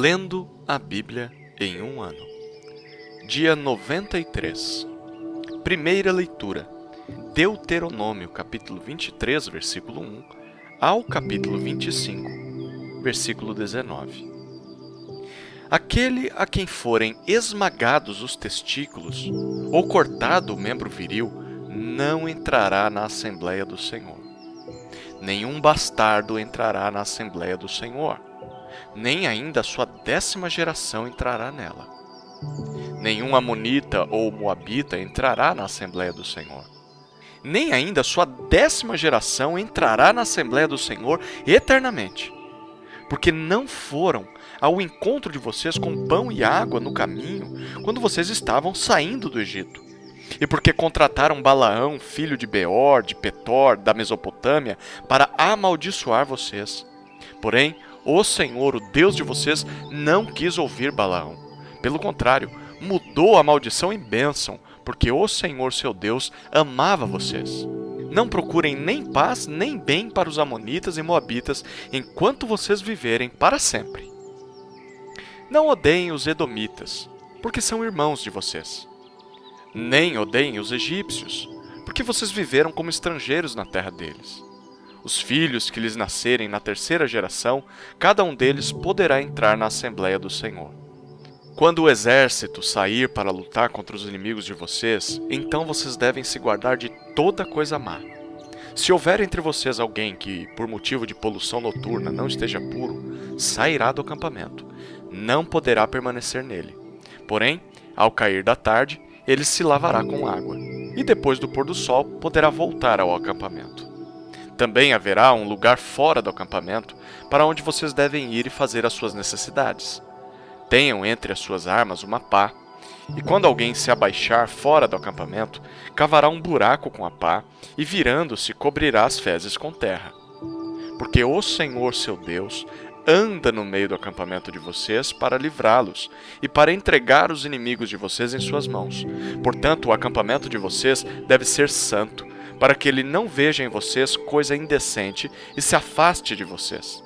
Lendo a Bíblia em um ano. Dia 93. Primeira leitura. Deuteronômio, capítulo 23, versículo 1, ao capítulo 25, versículo 19. Aquele a quem forem esmagados os testículos, ou cortado o membro viril, não entrará na Assembleia do Senhor. Nenhum bastardo entrará na Assembleia do Senhor, nem ainda a sua 10ª geração entrará nela. Nenhum amonita ou moabita entrará na Assembleia do Senhor. Nem ainda a sua 10ª geração entrará na Assembleia do Senhor eternamente. Porque não foram ao encontro de vocês com pão e água no caminho, quando vocês estavam saindo do Egito. E porque contrataram Balaão, filho de Beor, de Petor, da Mesopotâmia, para amaldiçoar vocês. Porém, o Senhor, o Deus de vocês, não quis ouvir Balaão. Pelo contrário, mudou a maldição em bênção, porque o Senhor, seu Deus, amava vocês. Não procurem nem paz nem bem para os amonitas e moabitas, enquanto vocês viverem para sempre. Não odeiem os edomitas, porque são irmãos de vocês. Nem odeiem os egípcios, porque vocês viveram como estrangeiros na terra deles. Os filhos que lhes nascerem na 3ª geração, cada um deles poderá entrar na Assembleia do Senhor. Quando o exército sair para lutar contra os inimigos de vocês, então vocês devem se guardar de toda coisa má. Se houver entre vocês alguém que, por motivo de poluição noturna, não esteja puro, sairá do acampamento. Não poderá permanecer nele. Porém, ao cair da tarde, ele se lavará com água, e depois do pôr do sol poderá voltar ao acampamento. Também haverá um lugar fora do acampamento para onde vocês devem ir e fazer as suas necessidades. Tenham entre as suas armas uma pá, e quando alguém se abaixar fora do acampamento, cavará um buraco com a pá e, virando-se, cobrirá as fezes com terra. Porque o Senhor, seu Deus, anda no meio do acampamento de vocês para livrá-los e para entregar os inimigos de vocês em suas mãos. Portanto, o acampamento de vocês deve ser santo, para que ele não veja em vocês coisa indecente e se afaste de vocês.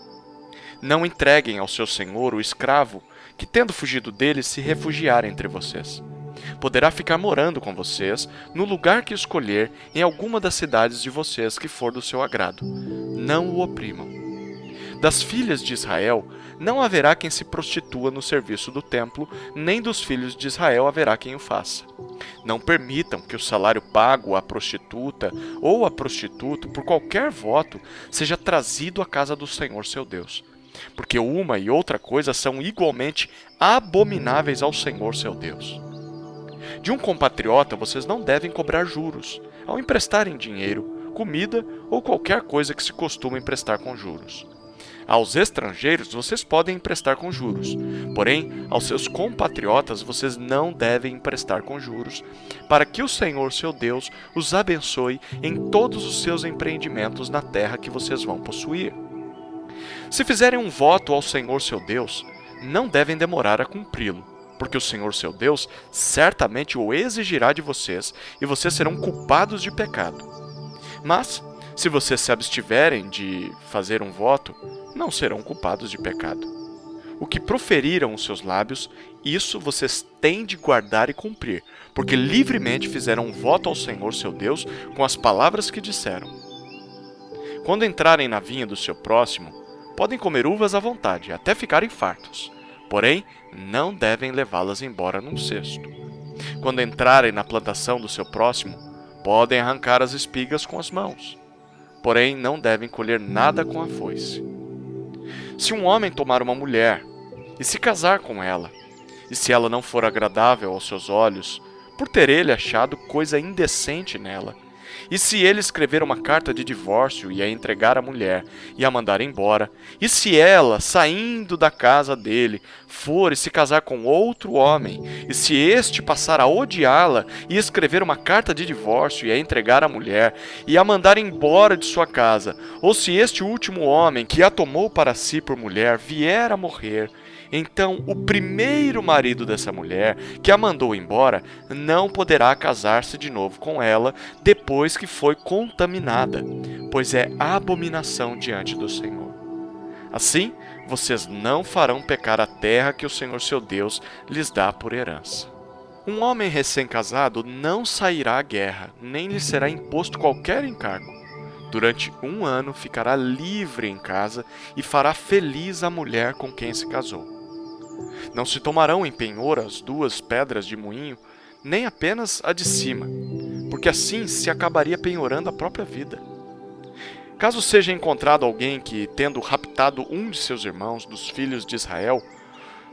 Não entreguem ao seu senhor o escravo que, tendo fugido dele, se refugiar entre vocês. Poderá ficar morando com vocês no lugar que escolher em alguma das cidades de vocês que for do seu agrado. Não o oprimam. Das filhas de Israel não haverá quem se prostitua no serviço do templo, nem dos filhos de Israel haverá quem o faça. Não permitam que o salário pago à prostituta ou a prostituto, por qualquer voto, seja trazido à casa do Senhor seu Deus. Porque uma e outra coisa são igualmente abomináveis ao Senhor seu Deus. De um compatriota vocês não devem cobrar juros, ao emprestarem dinheiro, comida ou qualquer coisa que se costuma emprestar com juros. Aos estrangeiros vocês podem emprestar com juros, porém, aos seus compatriotas vocês não devem emprestar com juros, para que o Senhor seu Deus os abençoe em todos os seus empreendimentos na terra que vocês vão possuir. Se fizerem um voto ao Senhor seu Deus, não devem demorar a cumpri-lo, porque o Senhor seu Deus certamente o exigirá de vocês e vocês serão culpados de pecado. Mas, se vocês se abstiverem de fazer um voto, não serão culpados de pecado. O que proferiram os seus lábios, isso vocês têm de guardar e cumprir, porque livremente fizeram um voto ao Senhor seu Deus com as palavras que disseram. Quando entrarem na vinha do seu próximo, podem comer uvas à vontade, até ficarem fartos, porém não devem levá-las embora num cesto. Quando entrarem na plantação do seu próximo, podem arrancar as espigas com as mãos, porém não devem colher nada com a foice. Se um homem tomar uma mulher e se casar com ela, e se ela não for agradável aos seus olhos, por ter ele achado coisa indecente nela, e se ele escrever uma carta de divórcio e a entregar à mulher e a mandar embora, e se ela, saindo da casa dele, for e se casar com outro homem, e se este passar a odiá-la e escrever uma carta de divórcio e a entregar à mulher e a mandar embora de sua casa, ou se este último homem que a tomou para si por mulher vier a morrer, então o primeiro marido dessa mulher, que a mandou embora, não poderá casar-se de novo com ela depois que foi contaminada, pois é abominação diante do Senhor. Assim, vocês não farão pecar a terra que o Senhor seu Deus lhes dá por herança. Um homem recém-casado não sairá à guerra, nem lhe será imposto qualquer encargo. Durante 1 ano ficará livre em casa e fará feliz a mulher com quem se casou. Não se tomarão em penhor as 2 pedras de moinho, nem apenas a de cima, porque assim se acabaria penhorando a própria vida. Caso seja encontrado alguém que, tendo raptado um de seus irmãos, dos filhos de Israel,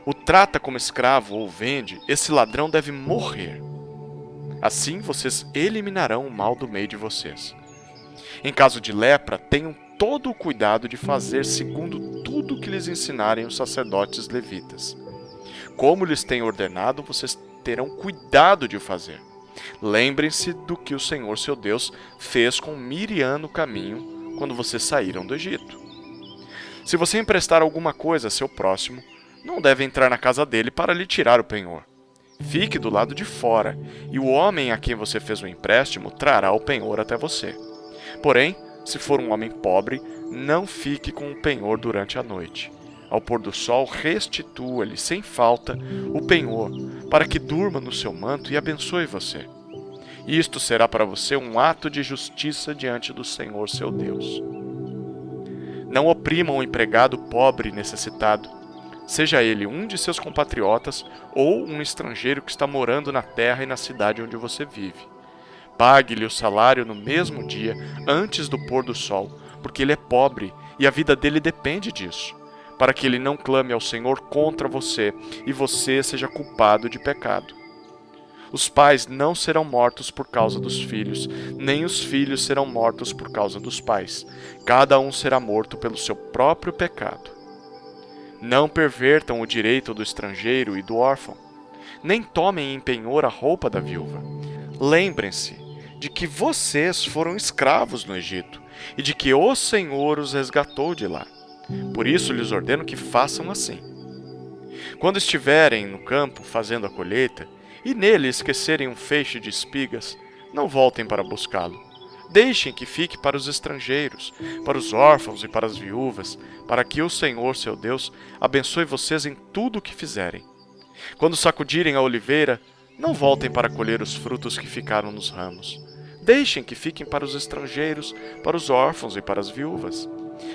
o trata como escravo ou vende, esse ladrão deve morrer. Assim vocês eliminarão o mal do meio de vocês. Em caso de lepra, tenham todo o cuidado de fazer segundo tudo o que lhes ensinarem os sacerdotes levitas. Como lhes tenho ordenado, vocês terão cuidado de o fazer. Lembrem-se do que o Senhor seu Deus fez com Miriam no caminho, quando vocês saíram do Egito. Se você emprestar alguma coisa a seu próximo, não deve entrar na casa dele para lhe tirar o penhor. Fique do lado de fora, e o homem a quem você fez o empréstimo trará o penhor até você. Porém, se for um homem pobre, não fique com o penhor durante a noite. Ao pôr do sol, restitua-lhe sem falta o penhor, para que durma no seu manto e abençoe você. Isto será para você um ato de justiça diante do Senhor seu Deus. Não oprimam o empregado pobre e necessitado, seja ele um de seus compatriotas ou um estrangeiro que está morando na terra e na cidade onde você vive. Pague-lhe o salário no mesmo dia, antes do pôr do sol, porque ele é pobre e a vida dele depende disso, para que ele não clame ao Senhor contra você e você seja culpado de pecado. Os pais não serão mortos por causa dos filhos, nem os filhos serão mortos por causa dos pais. Cada um será morto pelo seu próprio pecado. Não pervertam o direito do estrangeiro e do órfão, nem tomem em penhor a roupa da viúva. Lembrem-se de que vocês foram escravos no Egito e de que o Senhor os resgatou de lá. Por isso lhes ordeno que façam assim. Quando estiverem no campo fazendo a colheita e nele esquecerem um feixe de espigas, não voltem para buscá-lo. Deixem que fique para os estrangeiros, para os órfãos e para as viúvas, para que o Senhor, seu Deus, abençoe vocês em tudo o que fizerem. Quando sacudirem a oliveira, não voltem para colher os frutos que ficaram nos ramos. Deixem que fiquem para os estrangeiros, para os órfãos e para as viúvas.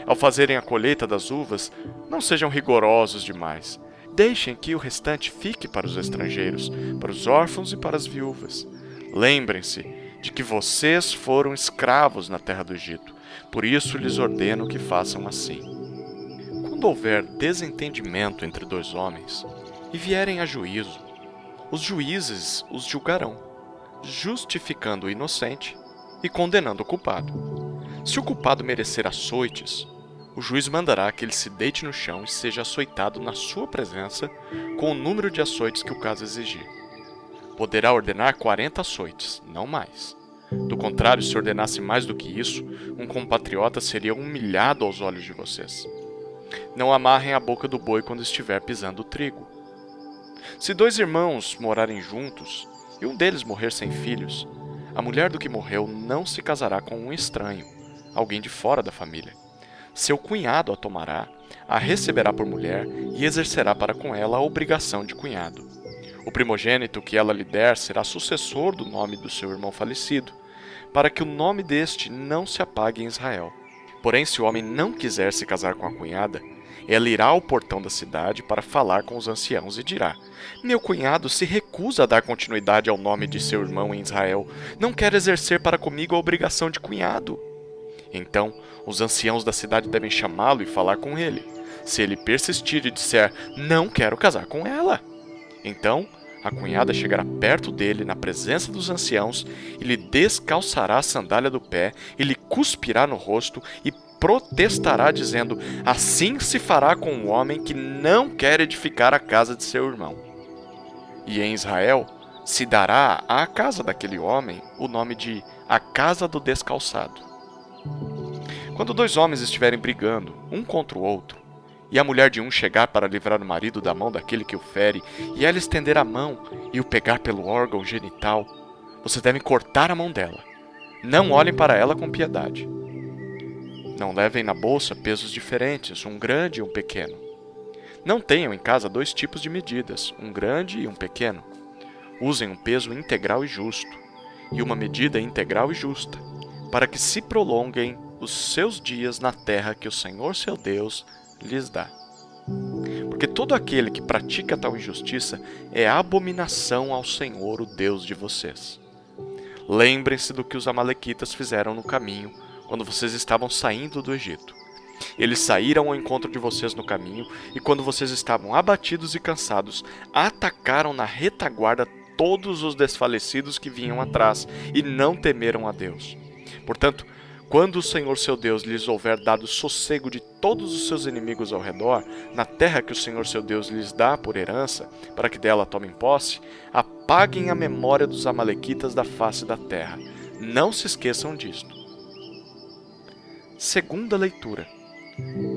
Ao fazerem a colheita das uvas, não sejam rigorosos demais. Deixem que o restante fique para os estrangeiros, para os órfãos e para as viúvas. Lembrem-se de que vocês foram escravos na terra do Egito. Por isso lhes ordeno que façam assim. Quando houver desentendimento entre 2 homens e vierem a juízo, os juízes os julgarão, justificando o inocente e condenando o culpado. Se o culpado merecer açoites, o juiz mandará que ele se deite no chão e seja açoitado na sua presença com o número de açoites que o caso exigir. Poderá ordenar 40 açoites, não mais. Do contrário, se ordenasse mais do que isso, um compatriota seria humilhado aos olhos de vocês. Não amarrem a boca do boi quando estiver pisando o trigo. Se 2 irmãos morarem juntos e um deles morrer sem filhos, a mulher do que morreu não se casará com um estranho, alguém de fora da família. Seu cunhado a tomará, a receberá por mulher e exercerá para com ela a obrigação de cunhado. O primogênito que ela lhe der será sucessor do nome do seu irmão falecido, para que o nome deste não se apague em Israel. Porém, se o homem não quiser se casar com a cunhada, ela irá ao portão da cidade para falar com os anciãos e dirá: meu cunhado se recusa a dar continuidade ao nome de seu irmão em Israel, não quer exercer para comigo a obrigação de cunhado. Então, os anciãos da cidade devem chamá-lo e falar com ele. Se ele persistir e disser: não quero casar com ela, então a cunhada chegará perto dele na presença dos anciãos e lhe descalçará a sandália do pé e lhe cuspirá no rosto e protestará dizendo: assim se fará com um homem que não quer edificar a casa de seu irmão. E em Israel se dará à casa daquele homem o nome de a casa do descalçado. Quando 2 homens estiverem brigando, um contra o outro, e a mulher de um chegar para livrar o marido da mão daquele que o fere, e ela estender a mão e o pegar pelo órgão genital, você deve cortar a mão dela. Não olhem para ela com piedade. Não levem na bolsa pesos diferentes, um grande e um pequeno. Não tenham em casa 2 tipos de medidas, um grande e um pequeno. Usem um peso integral e justo, e uma medida integral e justa, para que se prolonguem os seus dias na terra que o Senhor seu Deus lhes dá. Porque todo aquele que pratica tal injustiça é abominação ao Senhor, o Deus de vocês. Lembrem-se do que os amalequitas fizeram no caminho, quando vocês estavam saindo do Egito. Eles saíram ao encontro de vocês no caminho, e quando vocês estavam abatidos e cansados, atacaram na retaguarda todos os desfalecidos que vinham atrás, e não temeram a Deus. Portanto, quando o Senhor seu Deus lhes houver dado sossego de todos os seus inimigos ao redor, na terra que o Senhor seu Deus lhes dá por herança, para que dela tomem posse, apaguem a memória dos amalequitas da face da terra. Não se esqueçam disto. Segunda leitura.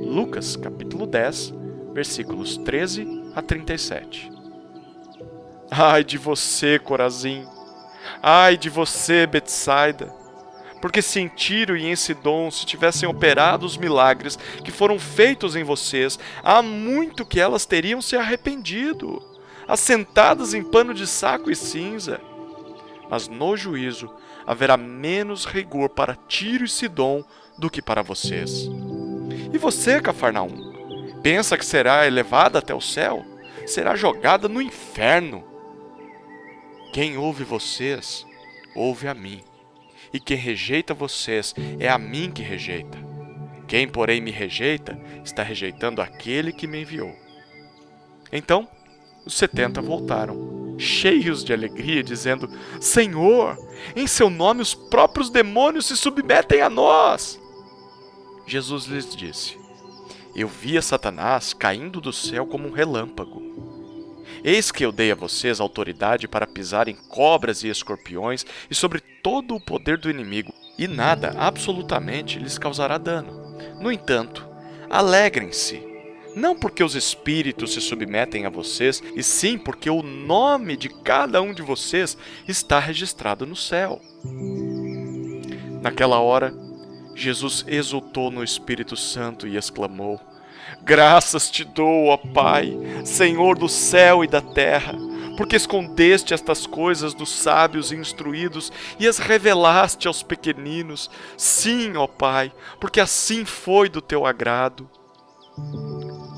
Lucas, capítulo 10, versículos 13 a 37. Ai de você, Corazim! Ai de você, Betsaida! Porque se em Tiro e em Sidom se tivessem operado os milagres que foram feitos em vocês, há muito que elas teriam se arrependido, assentadas em pano de saco e cinza. Mas no juízo haverá menos rigor para Tiro e Sidom do que para vocês. E você, Cafarnaum, pensa que será elevada até o céu? Será jogada no inferno. Quem ouve vocês, ouve a mim. E quem rejeita vocês, é a mim que rejeita. Quem, porém, me rejeita, está rejeitando aquele que me enviou. Então, os 70 voltaram, cheios de alegria, dizendo: Senhor, em seu nome os próprios demônios se submetem a nós. Jesus lhes disse: Eu vi a Satanás caindo do céu como um relâmpago. Eis que eu dei a vocês autoridade para pisarem cobras e escorpiões e sobre todo o poder do inimigo, e nada, absolutamente, lhes causará dano. No entanto, alegrem-se, não porque os espíritos se submetem a vocês, e sim porque o nome de cada um de vocês está registrado no céu. Naquela hora, Jesus exultou no Espírito Santo e exclamou: Graças te dou, ó Pai, Senhor do céu e da terra, porque escondeste estas coisas dos sábios e instruídos e as revelaste aos pequeninos. Sim, ó Pai, porque assim foi do teu agrado.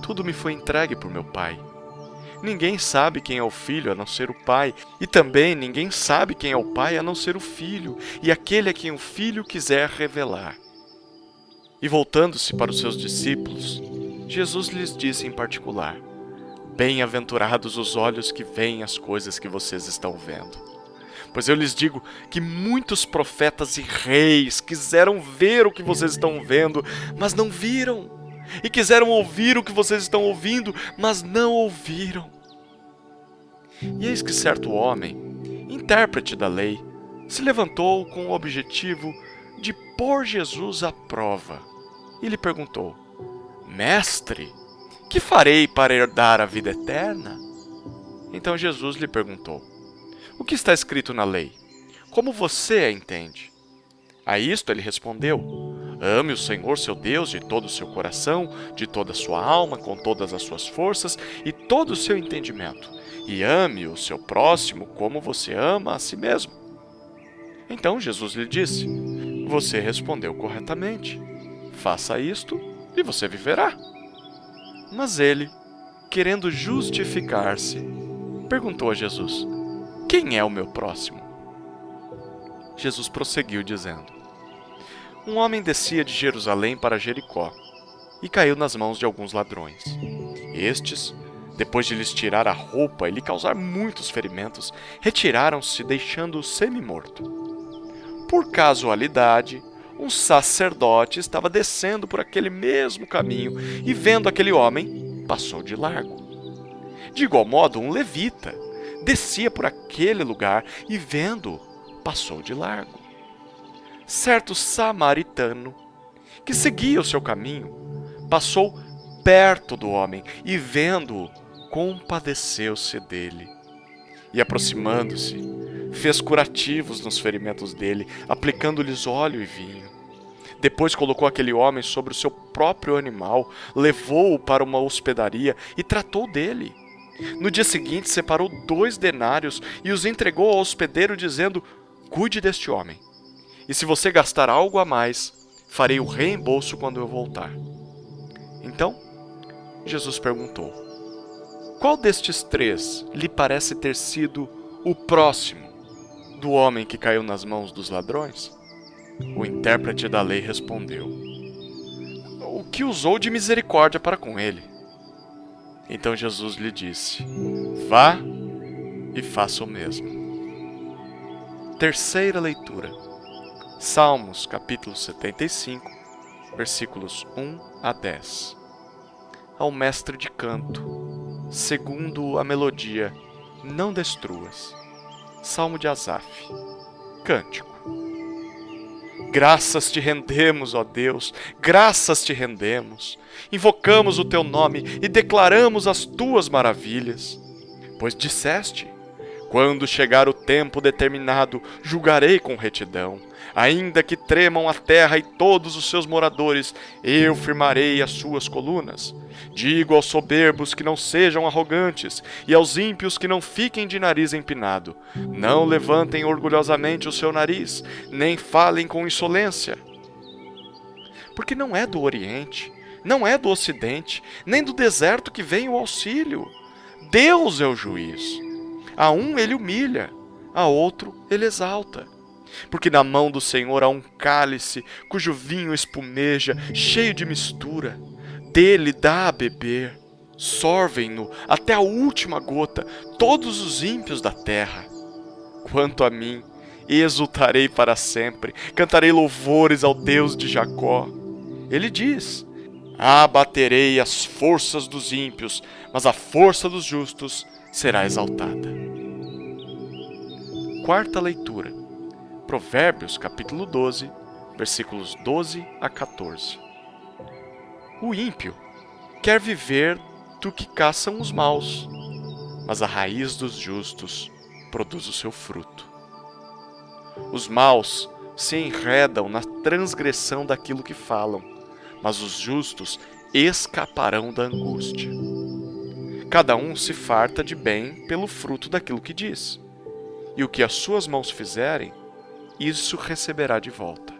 Tudo me foi entregue por meu Pai. Ninguém sabe quem é o Filho a não ser o Pai, e também ninguém sabe quem é o Pai a não ser o Filho, e aquele a quem o Filho quiser revelar. E voltando-se para os seus discípulos, Jesus lhes disse em particular: Bem-aventurados os olhos que veem as coisas que vocês estão vendo. Pois eu lhes digo que muitos profetas e reis quiseram ver o que vocês estão vendo, mas não viram. E quiseram ouvir o que vocês estão ouvindo, mas não ouviram. E eis que certo homem, intérprete da lei, se levantou com o objetivo de pôr Jesus à prova. E lhe perguntou: Mestre, que farei para herdar a vida eterna? Então Jesus lhe perguntou: O que está escrito na lei? Como você a entende? A isto ele respondeu: Ame o Senhor seu Deus de todo o seu coração, de toda a sua alma, com todas as suas forças e todo o seu entendimento. E ame o seu próximo como você ama a si mesmo. Então Jesus lhe disse: Você respondeu corretamente. Faça isto e você viverá. Mas ele, querendo justificar-se, perguntou a Jesus: Quem é o meu próximo? Jesus prosseguiu dizendo: Um homem descia de Jerusalém para Jericó e caiu nas mãos de alguns ladrões. Estes, depois de lhes tirar a roupa e lhe causar muitos ferimentos, retiraram-se, deixando-o semi-morto. Por casualidade, um sacerdote estava descendo por aquele mesmo caminho e, vendo aquele homem, passou de largo. De igual modo, um levita descia por aquele lugar e, vendo-o, passou de largo. Certo samaritano, que seguia o seu caminho, passou perto do homem e, vendo-o, compadeceu-se dele. E, aproximando-se, fez curativos nos ferimentos dele, aplicando-lhes óleo e vinho. Depois colocou aquele homem sobre o seu próprio animal, levou-o para uma hospedaria e tratou dele. No dia seguinte, separou 2 denários e os entregou ao hospedeiro, dizendo: cuide deste homem. E se você gastar algo a mais, farei o reembolso quando eu voltar. Então, Jesus perguntou: qual destes 3 lhe parece ter sido o próximo do homem que caiu nas mãos dos ladrões? O intérprete da lei respondeu: o que usou de misericórdia para com ele. Então Jesus lhe disse: vá e faça o mesmo. Terceira leitura. Salmos, capítulo 75, versículos 1 a 10. Ao mestre de canto, segundo a melodia, não destruas. Salmo de Asaf. Cântico. Graças te rendemos, ó Deus, graças te rendemos. Invocamos o teu nome e declaramos as tuas maravilhas. Pois disseste: quando chegar o tempo determinado, julgarei com retidão. Ainda que tremam a terra e todos os seus moradores, eu firmarei as suas colunas. Digo aos soberbos que não sejam arrogantes, e aos ímpios que não fiquem de nariz empinado. Não levantem orgulhosamente o seu nariz, nem falem com insolência. Porque não é do Oriente, não é do Ocidente, nem do deserto que vem o auxílio. Deus é o juiz. A um ele humilha, a outro ele exalta. Porque na mão do Senhor há um cálice, cujo vinho espumeja, cheio de mistura. Dele dá a beber, sorvem-no até a última gota todos os ímpios da terra. Quanto a mim, exultarei para sempre, cantarei louvores ao Deus de Jacó. Ele diz: abaterei as forças dos ímpios, mas a força dos justos será exaltada. Quarta leitura. Provérbios, capítulo 12, versículos 12 a 14. O ímpio quer viver do que caçam os maus, mas a raiz dos justos produz o seu fruto. Os maus se enredam na transgressão daquilo que falam, mas os justos escaparão da angústia. Cada um se farta de bem pelo fruto daquilo que diz, e o que as suas mãos fizerem, isso receberá de volta.